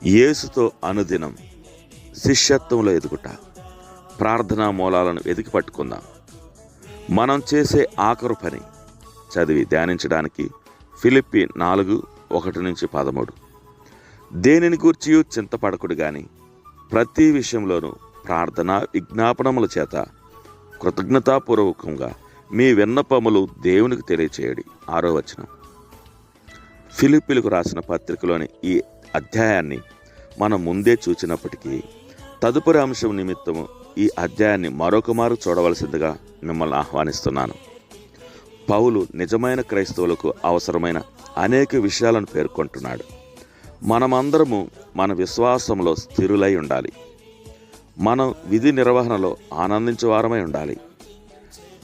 యేసుతో అనుదినం శిష్యత్వంలో ఎదుగుట. ప్రార్థనా మూలాలను వెతికి పట్టుకుందాం. మనం చేసే ఆఖరు పని చదివి ధ్యానించడానికి ఫిలిప్పీ 4:1-13. దేనిని గూర్చియు చింతపడకుడు గాని ప్రతి విషయంలోనూ ప్రార్థన విజ్ఞాపనముల చేత కృతజ్ఞతాపూర్వకంగా మీ విన్నపములు దేవునికి తెలియచేయడి. 6వ వచనం. ఫిలిప్పీలకు రాసిన పత్రికలోని ఈ అధ్యాయాన్ని మనం ముందే చూచినప్పటికీ తదుపరి అంశం నిమిత్తము ఈ అధ్యాయాన్ని మరొకమారు చూడవలసిందిగా మిమ్మల్ని ఆహ్వానిస్తున్నాను. పౌలు నిజమైన క్రైస్తవులకు అవసరమైన అనేక విషయాలను పేర్కొంటున్నాడు. మనమందరము మన విశ్వాసంలో స్థిరులై ఉండాలి. మనం విధి నిర్వహణలో ఆనందించేవారమై ఉండాలి.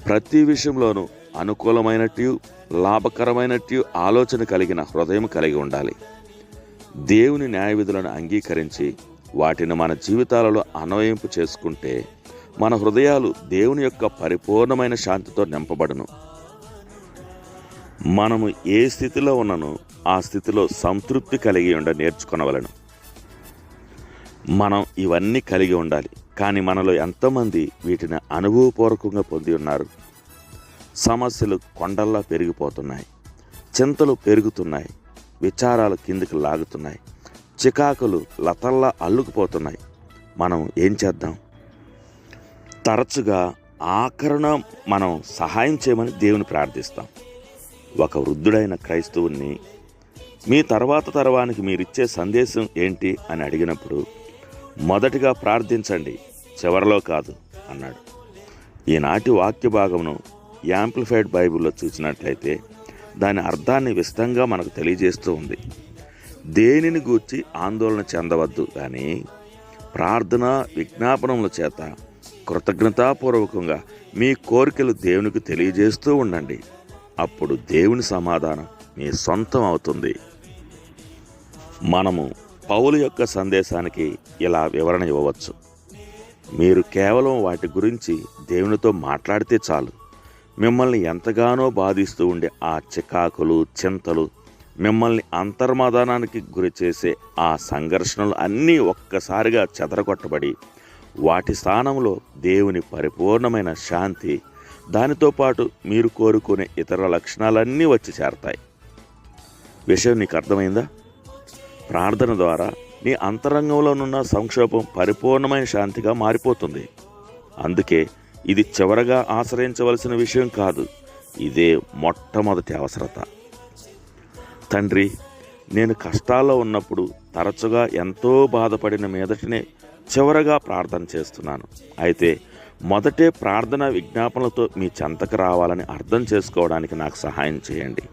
ప్రతి విషయంలోనూ అనుకూలమైనట్టు లాభకరమైనట్టు ఆలోచన కలిగిన హృదయం కలిగి ఉండాలి. దేవుని న్యాయవిధులను అంగీకరించి వాటిని మన జీవితాలలో అన్వయింపు చేసుకుంటే మన హృదయాలు దేవుని యొక్క పరిపూర్ణమైన శాంతితో నింపబడును. మనము ఏ స్థితిలో ఉన్నను ఆ స్థితిలో సంతృప్తి కలిగి నేర్చుకొనవలను. మనం ఇవన్నీ కలిగి ఉండాలి. కానీ మనలో ఎంతమంది వీటిని అనుభవపూర్వకంగా పొంది ఉన్నారు? సమస్యలు కొండల్లా పెరిగిపోతున్నాయి, చింతలు పెరుగుతున్నాయి, విచారాలు కిందికి లాగుతున్నాయి, చికాకులు లతల్లా అల్లుకుపోతున్నాయి. మనం ఏం చేద్దాం? తరచుగా ఆఖరణ మనం సహాయం చేయమని దేవుని ప్రార్థిస్తాం. ఒక వృద్ధుడైన క్రైస్తవుని మీ తర్వాత తరవానికి మీరిచ్చే సందేశం ఏంటి అని అడిగినప్పుడు మొదటిగా ప్రార్థించండి, చివరిలో కాదు అన్నాడు. ఈనాటి వాక్య భాగమును యాంప్లిఫైడ్ బైబిల్లో చూసినట్లయితే దాని అర్థాన్ని విస్తంగా మనకు తెలియజేస్తూ ఉంది. దేనిని గూర్చి ఆందోళన చెందవద్దు కానీ ప్రార్థన విజ్ఞాపనముల చేత కృతజ్ఞతాపూర్వకంగా మీ కోరికలు దేవునికి తెలియజేస్తూ ఉండండి. అప్పుడు దేవుని సమాధానం మీ సొంతం అవుతుంది. మనము పౌలు యొక్క సందేశానికి ఇలా వివరణ ఇవ్వవచ్చు. మీరు కేవలం వాటి గురించి దేవునితో మాట్లాడితే చాలు. మిమ్మల్ని ఎంతగానో బాధిస్తూ ఉండే ఆ చికాకులు చింతలు, మిమ్మల్ని అంతర్మదానానికి గురి చేసే ఆ సంఘర్షణలు అన్నీ ఒక్కసారిగా చెదరగొట్టబడి వాటి స్థానంలో దేవుని పరిపూర్ణమైన శాంతి, దానితో పాటు మీరు కోరుకునే ఇతర లక్షణాలన్నీ వచ్చి చేరతాయి. విషయం నీకు అర్థమైందా? ప్రార్థన ద్వారా నీ అంతరంగంలోనున్న సంక్షోభం పరిపూర్ణమైన శాంతిగా మారిపోతుంది. అందుకే ఇది చివరగా ఆశ్రయించవలసిన విషయం కాదు, ఇదే మొట్టమొదటి అవసరత. తండ్రి, నేను కష్టాల్లో ఉన్నప్పుడు తరచుగా ఎంతో బాధపడిన మీదటనే చివరగా ప్రార్థన చేస్తున్నాను. అయితే మొదటే ప్రార్థన విజ్ఞాపనలతో మీ చెంతకు రావాలని అర్థం చేసుకోవడానికి నాకు సహాయం చేయండి.